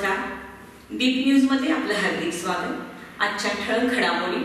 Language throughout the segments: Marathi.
नमस्कार. डीप न्यूज मध्ये आपलं हार्दिक स्वागत. आजच्या ठळक घडामोडी.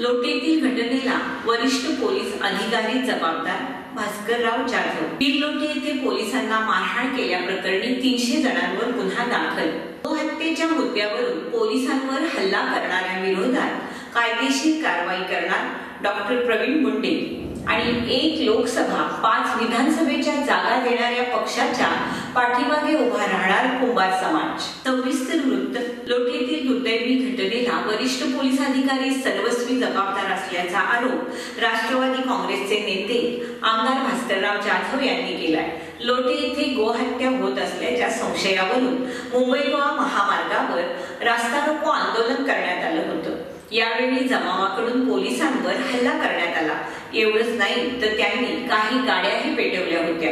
लोटेतील घटनेला वरिष्ठ पोलीस अधिकारी जबाबदार. भास्करराव जाधव. बीरलोटे येथे पोलिसांना मारहाण केल्याप्रकरणी 300 जणांवर गुन्हा दाखल. गोहत्येच्या मुद्द्यावरून पोलिसांवर हल्ला करणाऱ्या विरोधात कायदेशीर कारवाई करणार डॉक्टर प्रवीण मुंडे आणि 1 लोकसभा 5 विधानसभेच्या जागा देणाऱ्या पक्षाच्या पाठीमागे उभा राहणार कुंभार समाज. सविस्तर वृत्त. लोटेतील दुर्दैवी घटनेला वरिष्ठ पोलीस अधिकारी सर्वस्वी जबाबदार असल्याचा आरोप राष्ट्रवादी काँग्रेसचे नेते आमदार भास्करराव जाधव यांनी केलाय. लोटे येथे गोहत्या होत असल्याच्या संशयावरून मुंबई गोवा महामार्गावर रास्ता रोको आंदोलन करण्यात आलं होतं. यावेळी जमावाकडून पोलिसांवर हल्ला करण्यात आला. एवढंच नाही तर त्यांनी काही गाड्याही पेटवल्या होत्या.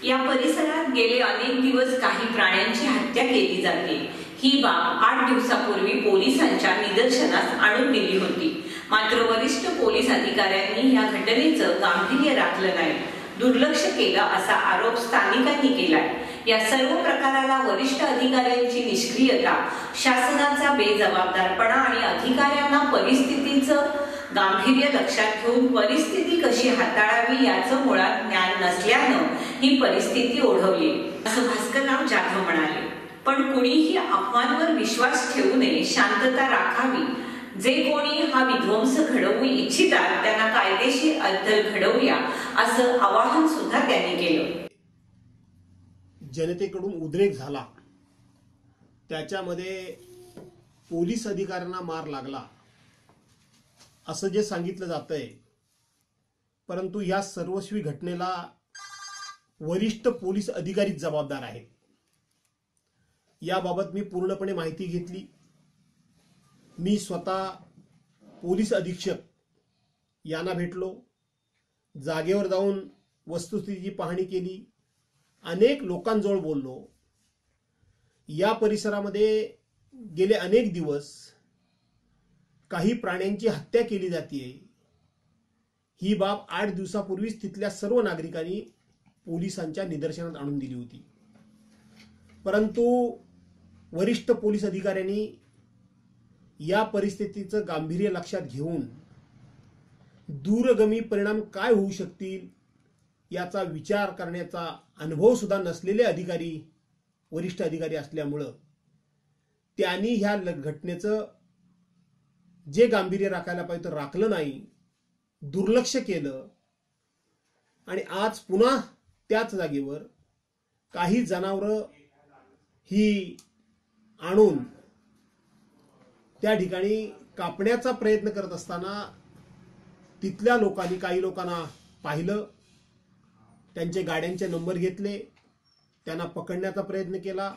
या परिसरात गेले अनेक दिवस काही प्राण्यांची हत्या केली जाते. ही बाब 8 दिवसापूर्वी पोलिसांच्या निदर्शनास आणून दिली होती. मात्र वरिष्ठ पोलीस अधिकाऱ्यांनी या घटनेचं गांभीर्य राखलं नाही, दुर्लक्ष केलं असा आरोप स्थानिकांनी केलाय. या सर्व प्रकाराला वरिष्ठ अधिकाऱ्यांची निष्क्रियता, शासनाचा बेजबाबदारपणा आणि अधिकाऱ्यांना परिस्थितीचं गांभीर्य लक्षात घेऊन परिस्थिती कशी हाताळावी याचं मुळात ज्ञान नसल्यानं ही परिस्थिती ओढवली, असं भास्करराव जाधव म्हणाले. पण कुणीही अफवांवर विश्वास ठेवू नये, शांतता राखावी. जे कोणी हा विध्वंस घडवू इच्छितात त्यांना कायदेशीर अद्दल घडवूया, असं आवाहन सुद्धा त्यांनी केलं. जनतेकडून उद्रेक झाला, त्याच्यामध्ये पोलीस अधिकाऱ्यांना मार लागला असं जे सांगितलं जातंय, परंतु या सर्वस्वी घटनेला वरिष्ठ पोलीस अधिकारी जबाबदार आहेत. याबाबत मी पूर्णपणे माहिती घेतली. मी स्वतः पोलीस अधीक्षक यांना भेटलो, जागेवर जाऊन वस्तुस्थितीची पाहणी केली, अनेक लोकांजवळ बोललो. या परिसरामध्ये गेले अनेक दिवस काही प्राण्यांची हत्या केली जाते. ही बाब 8 दिवसापूर्वीच तिथल्या सर्व नागरिकांनी पोलिसांच्या निदर्शनात आणून दिली होती. परंतु वरिष्ठ पोलीस अधिकाऱ्यांनी या परिस्थितीचं गांभीर्य लक्षात घेऊन दूरगामी परिणाम काय होऊ शकतील याचा विचार करण्याचा अनुभव सुद्धा नसलेले अधिकारी, वरिष्ठ अधिकारी असल्यामुळं त्यांनी ह्या घटनेचं जे गांभीर्य राखायला पाहिजे तर राखलं नाही, दुर्लक्ष केलं. आणि आज पुन्हा त्याच जागेवर काही जनावरं ही आणून त्या ठिकाणी कापण्याचा प्रयत्न करत असताना तिथल्या लोकांनी, काही लोकांना पाहिलं, त्यांचे गाड्यांचे नंबर घेतले, त्यांना पकडण्याचा प्रयत्न केला,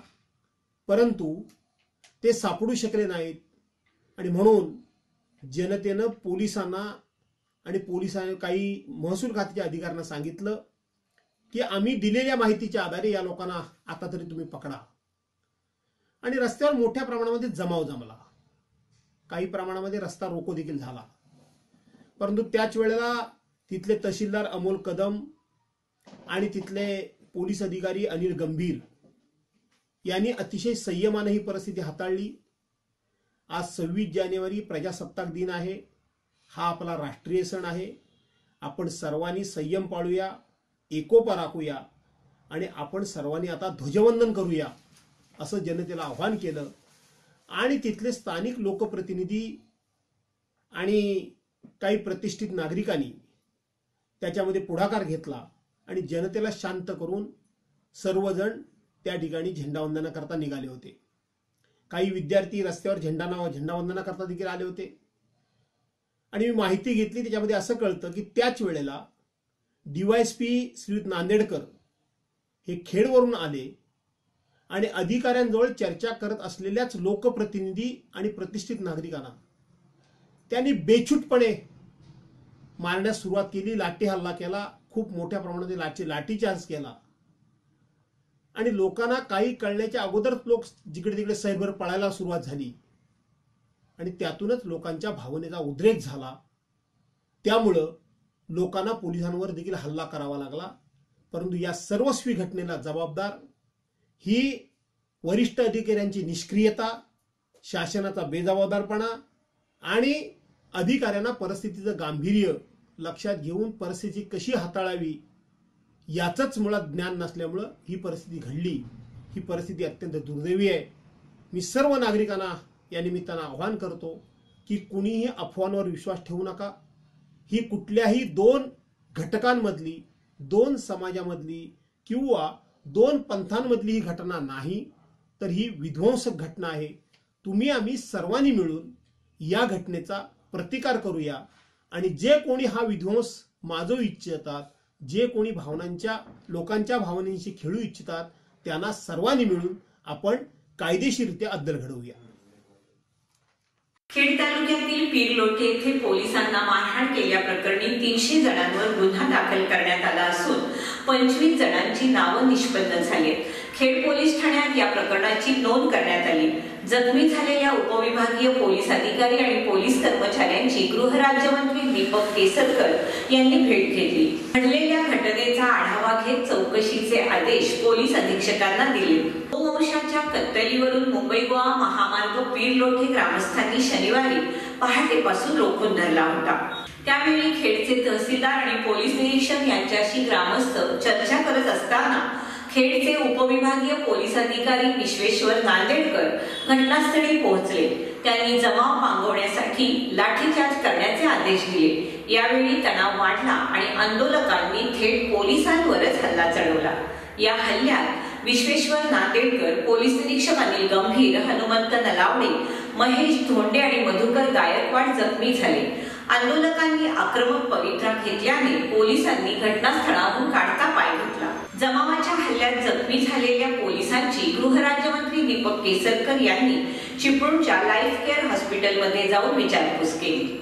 परंतु ते सापडू शकले नाहीत. आणि म्हणून जनतेनं पोलिसांना आणि पोलिसांनी काही महसूल खात्याच्या अधिकाऱ्यांना सांगितलं की आम्ही दिलेल्या माहितीच्या आधारे या लोकांना आता तरी तुम्ही पकडा. आणि रस्त्यावर मोठ्या प्रमाणामध्ये जमाव जमला, काही प्रमाणामध्ये रस्ता रोको देखील झाला. परंतु त्याच वेळेला तिथले तहसीलदार अमोल कदम आणि तिथले पोलीस अधिकारी अनिल गंभीर यांनी अतिशय संयमाने ही परिस्थिती हाताळली. आज 26 जानेवारी प्रजासत्ताक दिन आहे. हा आपला राष्ट्रीय सण आहे. आपण सर्वांनी संयम पाळूया, एकोपा राखूया आणि आपण सर्वांनी आता ध्वजवंदन करूया असं जनतेला आवाहन केलं. आणि तिथले स्थानिक लोकप्रतिनिधी आणि काही प्रतिष्ठित नागरिकांनी त्याच्यामध्ये पुढाकार घेतला आणि जनतेला शांत करून सर्वजण त्या ठिकाणी झेंडावंदनाकरता निघाले होते. काही विद्यार्थी रस्त्यावर झेंडावंदनाकरता देखील आले होते. आणि मी माहिती घेतली, त्याच्यामध्ये असं कळतं की त्याच वेळेला DYSP श्रीयुत नांदेडकर हे खेडवरून आले आणि अधिकाऱ्यांजवळ चर्चा करत असलेल्याच लोकप्रतिनिधी आणि प्रतिष्ठित नागरिकांना त्यांनी बेछूटपणे मारण्यास सुरुवात केली. लाठी हल्ला केला, खूप मोठ्या प्रमाणात लाठीचार्ज केला. आणि लोकांना काही कळण्याच्या अगोदर लोक जिकडे तिकडे सैरभर पळायला सुरुवात झाली आणि त्यातूनच लोकांच्या भावनेचा उद्रेक झाला. त्यामुळं लोकांना पोलिसांवर देखील हल्ला करावा लागला. परंतु या सर्वस्वी घटनेला जबाबदार ही वरिष्ठ अधिकाऱ्यांची निष्क्रियता, शासनाचा बेजबाबदारपणा आणि अधिकाऱ्यांना परिस्थितीचं गांभीर्य लक्षात घेऊन परिस्थिती कशी हाताळावी याचंच मुळात ज्ञान नसल्यामुळं ही परिस्थिती घडली. ही परिस्थिती अत्यंत दुर्दैवी आहे. मी सर्व नागरिकांना या निमित्तानं आवाहन करतो की कुणीही अफवांवर विश्वास ठेवू नका. ही कुठल्याही दोन घटकांमधली, दोन समाजामधली किंवा दोन पंथांमधली ही घटना नाही, तर ही विध्वंसक घटना आहे. तुम्ही आम्ही सर्वांनी मिळून या घटनेचा प्रतिकार करूया आणि जे कोणी हा विध्वंस माजवू इच्छितात, जे कोणी लोकांच्या भावनांशी खेळू इच्छितात, त्यांना सर्वांनी मिळून आपण कायदेशीररित्या अद्दल घडवूया. खेड तालुक्यातील पीरलोटे येथे पोलिसांना मारहाण केल्याप्रकरणी 300 जणांवर गुन्हा दाखल करण्यात आला असून 25 जणांची नावं निष्पन्न झाली आहेत. खेड पोलीस ठाण्यात या प्रकरणाची नोंद करण्यात आली. जखमी झालेल्या उपविभागीय पोलीस अधिकारी आणि पोलीस कर्मचाऱ्यांची गृहराज्यमंत्री दीपक केसरकर यांनी भेट घेतली. घडलेल्या घटनेचा आढावा घेत चौकशीचे आदेश पोलीस अधीक्षकांना दिले. गोवंशाच्या कत्तलीवरून मुंबई गोवा महामार्ग पीरलोटे ग्रामस्थांनी शनिवारी पहाटेपासून रोखून धरला होता. त्यावेळी खेडचे तहसीलदार आणि पोलीस निरीक्षक यांच्याशी ग्रामस्थ चर्चा करत असताना खेडचे उपविभागीय पोलीस अधिकारी विश्वेश्वर नांदेडकर घटनास्थळी पोहोचले. त्यांनी जमाव पांगवण्यासाठी लाठीचार्ज करण्याचे आदेश दिले. यावेळी तणाव वाढला आणि आंदोलकांनी थेट पोलिसांवरच हल्ला चढवला. या हल्ल्यात विश्वेश्वर नांदेडकर, पोलीस निरीक्षक अनिल गंभीर, हनुमंत नलावडे, महेश धोंडे आणि मधुकर गायकवाड जखमी झाले. आंदोलकांनी आक्रमक पवित्रा घेतल्याने पोलिसांनी घटनास्थळावरून काढता पाय घेतला. जमावाच्या हल्ल्यात जखमी झालेल्या पोलिसांची गृहराज्यमंत्री दीपक केसरकर यांनी चिपळूणच्या लाईफ केअर हॉस्पिटलमध्ये जाऊन विचारपूस केली.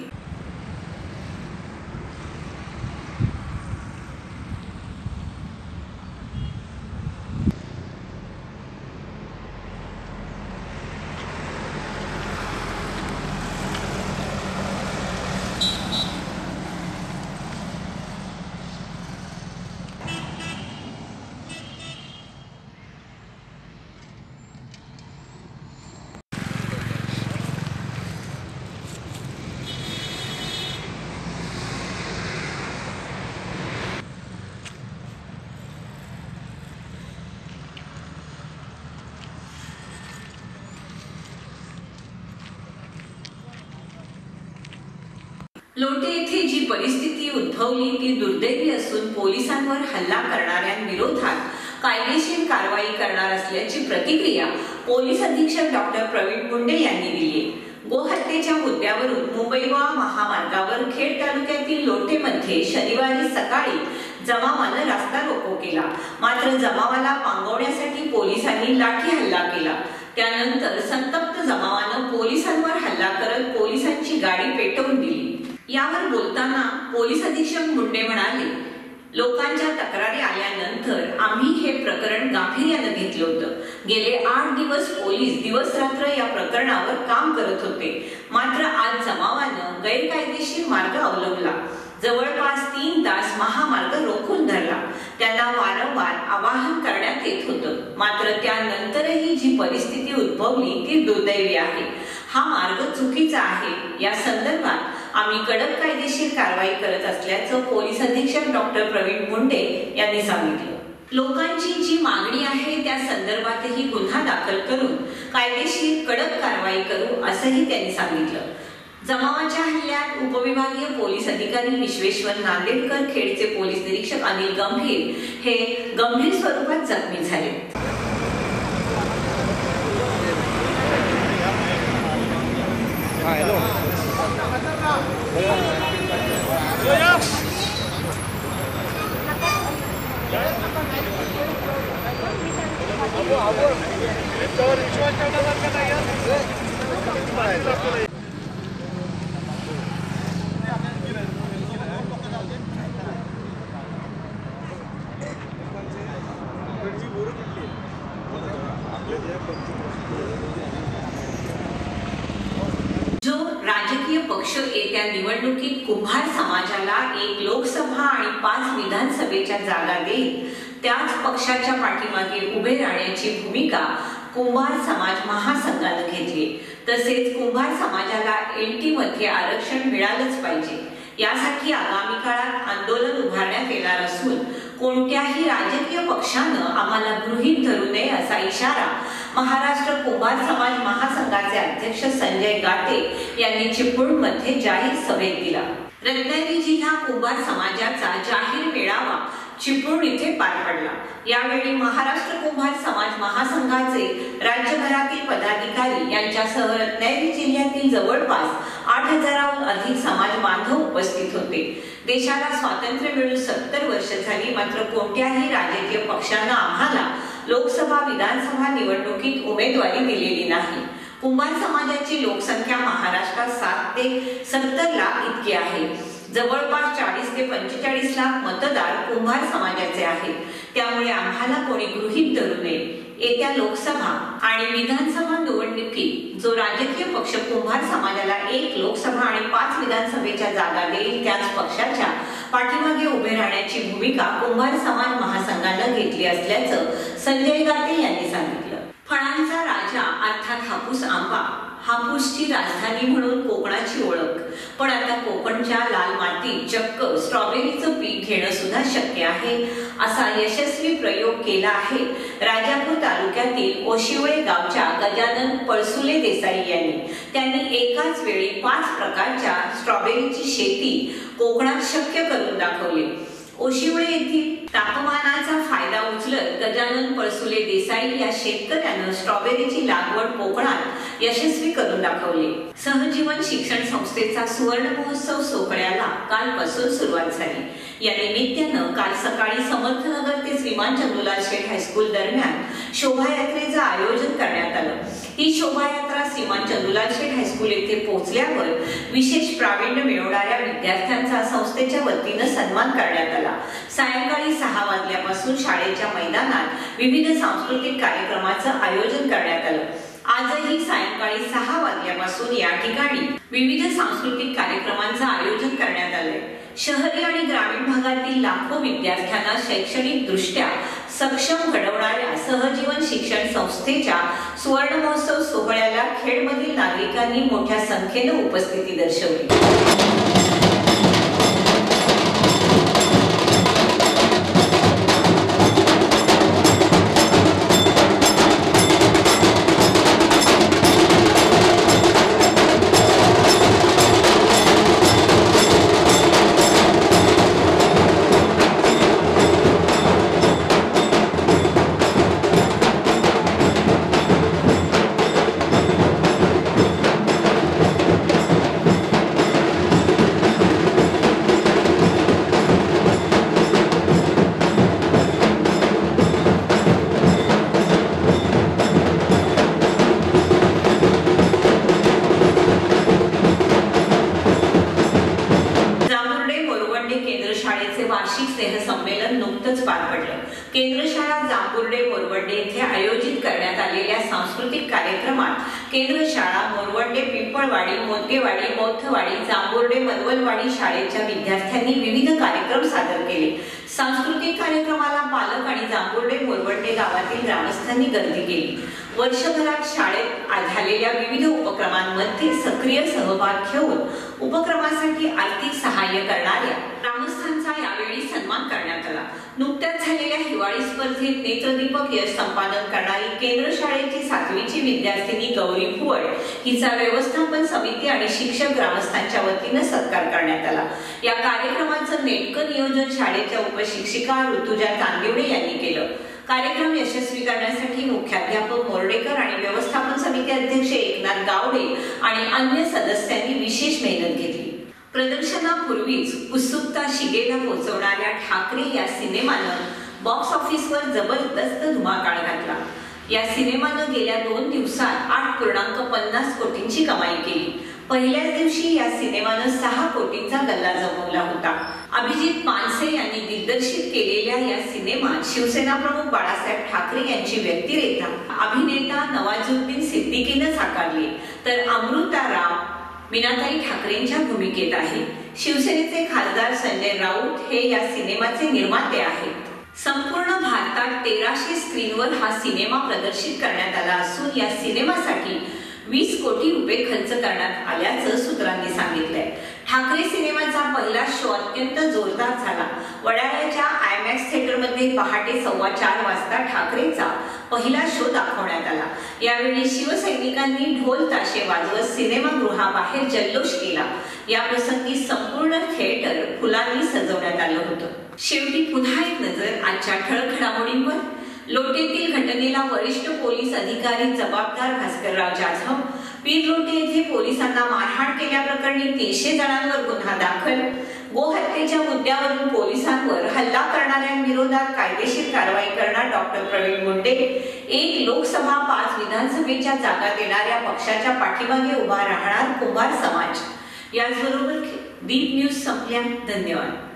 लोटे येथे जी परिस्थिती उद्भवली ती दुर्दैवी असून पोलिसांवर हल्ला करणाऱ्यांविरोधात कायदेशीर कारवाई करणार असल्याची प्रतिक्रिया पोलीस अधीक्षक डॉक्टर प्रवीण मुंडे यांनी दिली. गोहत्येच्या मुद्द्यावरून मुंबई गोवा महामार्गावर खेड तालुक्यातील लोटेमध्ये शनिवारी सकाळी जमावानं रास्ता रोको केला. मात्र जमावाला पांगवण्यासाठी पोलिसांनी लाठी हल्ला केला. त्यानंतर संतप्त जमावानं पोलिसांवर हल्ला करत पोलिसांची गाडी पेटवून दिली. यावर बोलताना पोलीस अधीक्षक मुंडे म्हणाले, लोकांच्या तक्रारी आल्यानंतर आम्ही हे प्रकरण गांभीर्यानं घेतलं होतं. गेले 8 दिवस पोलीस दिवस रात्र या प्रकरणावर काम करत होते. मात्र आज जमावानं गैरकायदेशीर मार्ग अवलंबला. जवळपास 3 तास महामार्ग रोखून धरला. त्यांना वारंवार आवाहन करण्यात येत होतं. मात्र त्यानंतरही जी परिस्थिती उद्भवली ती दुर्दैवी आहे. हा मार्ग चुकीचा आहे. या संदर्भात आम्ही कडक कायदेशीर कारवाई करत असल्याचं पोलीस अधीक्षक डॉक्टर प्रवीण मुंडे यांनी सांगितलं. लोकांची जी मागणी आहे त्या संदर्भातही गुन्हा दाखल करून कायदेशीर कडक कारवाई करू असंही त्यांनी सांगितलं. जमावाच्या हल्ल्यात उपविभागीय पोलीस अधिकारी विश्वेश्वर नांदेडकर, खेडचे पोलीस निरीक्षक अनिल गंभीर हे गंभीर स्वरूपात जखमी झाले. जो राजकीय पक्ष येत्या निवडणुकीत कुंभार समाजाला 1 लोकसभा आणि 5 विधानसभेच्या जागा देईल त्याच पक्षाच्या पाठीमागे उभे राहण्याची भूमिका कुंभार समाज महासंघानं घेतली। तसेच कुंभार समाजाला NT मध्ये आरक्षण मिळालंच पाहिजे, यासाठी आगामी काळात आंदोलन उभारण्यात येणार असून कोणत्याही राजकीय पक्षानं आम्हाला गृहीत धरू नये असा इशारा महाराष्ट्र कुंभार समाज महासंघाचे अध्यक्ष संजय गाटे यांनी चिपळूणमध्ये जाहीर सभेत दिला। रत्नागिरी जिल्हा कुंभार समाजाचा जाहीर मेळावा चिपळूण इथे पार पडला। यावेळी महाराष्ट्र कुंभार समाज महासंघाचे राज्यभरातील पदाधिकारी यांच्यासह रत्नागिरी जिल्ह्यातील जवळपास 8000हून अधिक समाज बांधव उपस्थित होते। देशाला स्वातंत्र्य मिळून 70 वर्ष झाली, मात्र कोणत्याही राजकीय पक्षानं आम्हाला लोकसभा विधानसभा निवडणुकीत उमेदवारी दिलेली नाही। कुंभार समाजाची लोकसंख्या महाराष्ट्रात 7 ते 70 लाख इतकी आहे। जवळपास 40 ते 45 लाख मतदार कुंभार समाजाचे आहेत। त्यामुळे आम्हाला कोणी गृहीत धरू नये। येत्या लोकसभा आणि विधानसभा निवडणुकीत जो राजकीय पक्ष कुंभार समाजाला 1 लोकसभा आणि 5 विधानसभेच्या जागा देईल त्याच पक्षाच्या पाठीमागे उभे राहण्याची भूमिका कुंभार समाज महासंघानं घेतली असल्याचं संजय गाटे यांनी सांगितलं। फळांचा राजा अर्थात हापूस आंबा, हापूसची राजधानी म्हणून कोकणाची ओळख, पण आता कोकणच्या लाल मातीत चक्क स्ट्रॉबेरीचं पीक घेणं सुद्धा शक्य आहे, असा यशस्वी प्रयोग केला आहे राजापूर तालुक्यातील ओशिवळे गावच्या गजानन पळसुले देसाई यांनी। त्यांनी एकाच वेळी 5 प्रकारच्या स्ट्रॉबेरीची शेती कोकणात शक्य करून दाखवली। ओशिवळे येथील तापमानाचा फायदा उचलत गजानन पळसुले देसाई या शेतकऱ्यानं स्ट्रॉबेरीची लागवड कोकणात यशस्वी करून दाखवली। सहजीवन शिक्षण संस्थेचा सुवर्ण महोत्सव सोहळ्याला कालपासून सुरुवात झाली। या निमित्तानं काल सकाळी समर्थनगर ते श्रीमान चंदूलाल शेठ हायस्कूल दरम्यान शोभायात्रेचं आयोजन करण्यात आलं। ही शोभायात्रा श्रीमान चंदूलाल शेठ हायस्कूल येथे पोहोचल्यावर विशेष प्रावीण्य मिळवणाऱ्या विद्यार्थ्यांचा संस्थेच्या वतीनं सन्मान करण्यात आला। सायंकाळी 6 वाजल्यापासून शाळेच्या मैदानात विविध सांस्कृतिक कार्यक्रमाचं आयोजन करण्यात आलं। आजही सायंकाळी 6 वाजल्यापासून या ठिकाणी विविध सांस्कृतिक कार्यक्रमांचं आयोजन करण्यात आलंय। शहरी आणि ग्रामीण भागातील लाखो विद्यार्थ्यांना शैक्षणिक दृष्ट्या सक्षम घडवणाऱ्या सहजीवन शिक्षण संस्थेच्या सुवर्ण महोत्सव सोहळ्याला खेडमधील नागरिकांनी मोठ्या संख्येने उपस्थिती दर्शवली। केंद्र शाळा जांभुर्डे मोरवंडे येथे आयोजित करण्यात आलेल्या सांस्कृतिक कार्यक्रमात केंद्र शाळा मोरवंडे, पिंपळवाडी, मोदगेवाडी, मौथवाडी, जांभुर्डे, मदवलवाडी शाळेच्या विद्यार्थ्यांनी विविध कार्यक्रम सादर केले। सांस्कृतिक कार्यक्रमाला पालक आणि जांभुर्डे मोरवंडे गावातील ग्रामस्थांनी गर्दी केली। वर्षभरात शाळेत झालेल्या विविध उपक्रमांमध्ये सक्रिय सहभाग घेऊन उपक्रमासाठी आर्थिक सहाय्य करणाऱ्या ग्रामस्थांचा यावेळी सन्मान करण्यात आला। नुकत्याच झालेल्या हिवाळी स्पर्धेत नेत्रदीपक यश संपादन करणारी केंद्र शाळेची 7वीची विद्यार्थिनी गौरी भुवड हिचा व्यवस्थापन समिती आणि शिक्षक ग्रामस्थांच्या वतीने सत्कार करण्यात आला। या कार्यक्रमाचं नेटकं नियोजन शाळेच्या उपशिक्षिका ऋतुजा चांदिवडे यांनी केलं। कार्यक्रम यशस्वी करण्यासाठी मुख्याध्यापक मोर्डेकर आणि व्यवस्थापन समिती अध्यक्ष एकनाथ गावडे आणि अन्य सदस्यांनी विशेष मेहनत घेतली। प्रदर्शनापूर्वीच उत्सुकता शिगेला पोहोचवणाऱ्या ठाकरे या सिनेमानं बॉक्स ऑफिसवर जबरदस्त धुमाकाळ घातला। या सिनेमानं गेल्या 2 दिवसात 8.50 कोटींची कमाई केली। पहिल्याच दिवशी या सिनेमानं 6 कोटींचा गल्ला जमवला होता। अभिजित मानसे यांनी दिग्दर्शित केलेल्या या सिनेमात शिवसेना प्रमुख बाळासाहेब ठाकरे यांची व्यक्तिरेखा अभिनेता नवाजुद्दीन सिद्दीकीनं साकारली, तर अमृता राव मीनाताई ठाकरेंच्या भूमिकेत आहे। शिवसेनेचे खासदार संजय राऊत हे या सिनेमाचे निर्माते आहेत। संपूर्ण भारतात 1300 स्क्रीनवर हा सिनेमा प्रदर्शित करण्यात आला असून या सिनेमासाठी 20 कोटी रुपये खर्च करण्यात आल्याचं सूत्रांनी सांगितलंय। ठाकरे सिनेमाचा पहिला शो अत्यंत जोरदार झाला। वडाळ्याच्या आयमॅक्स थिएटरमध्ये पहाटे 4:15 वाजता ठाकरेचा पहिला शो दाखवण्यात आला। यावेळी शिवसैनिकांनी ढोल ताशे वाजवत सिनेमागृहाबाहेर जल्लोष केला। या प्रसंगी संपूर्ण थिएटर फुलांनी सजवण्यात आलं होतं। शेवटी पुन्हा एक नजर आजच्या ठळक घडामोडींवर। लोटेतील घटनेला वरिष्ठ पोलीस अधिकारी जबाबदार भास्करराव जाधव। पीर लोटे येथे पोलिसांना मारहाण केल्याप्रकरणी 300 जणांवर गुन्हा दाखल। गोहत्येच्या मुद्द्यावरून पोलिसांवर हल्ला करणाऱ्यांविरोधात कायदेशीर कारवाई करणार डॉक्टर प्रवीण मुंडे। 1 लोकसभा 5 विधानसभेच्या जागा देणाऱ्या पक्षाच्या पाठीमागे उभा राहणार कुंभार समाज। याचबरोबर दीप न्यूज संपल्या। धन्यवाद।